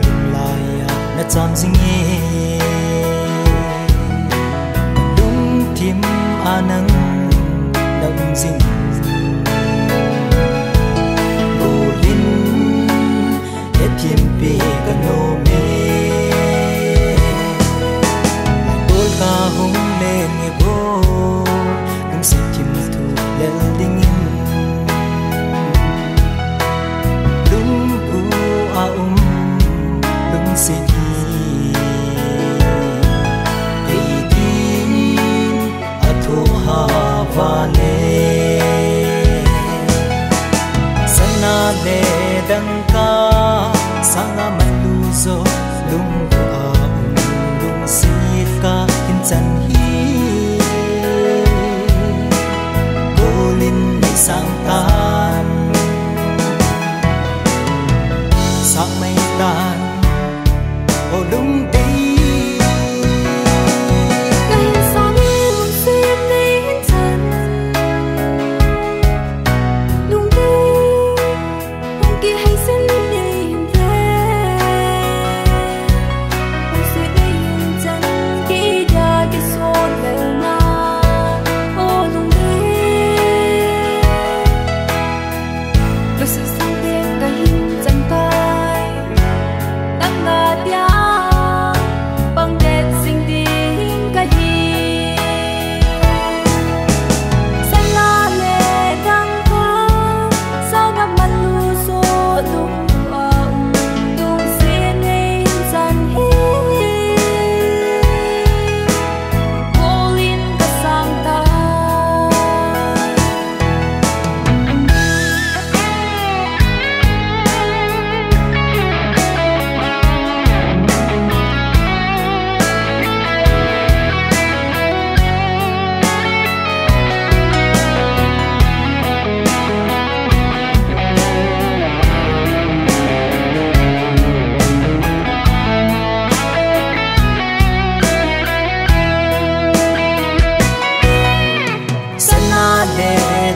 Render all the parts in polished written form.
lung lai na cham zinge lung thim anang dang zing rolin et thim pe kano me tol ka hung le nge bo lung se thim thu lel ding Siki Eitin Atho Havale Sana le dangka Sanga maluzo Lung aum Lung sika Kinchan hi Golin isang tan Sang may tan ô đúng đi ngày sau đi luôn xuyên đến chân đúng đi hôm kia hay sẽ lên đi hiểm thế hôm sẽ đi hiểm chân khi đã cái số lời na ô đúng đi lúc sự sang đêm cả hiểm chân tay đang là dia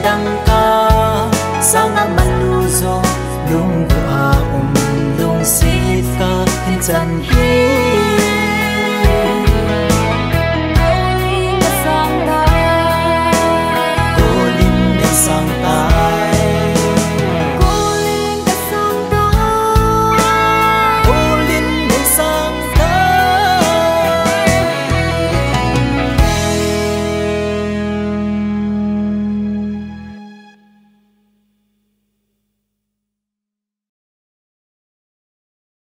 đăng ca sao ngắm maluzo lung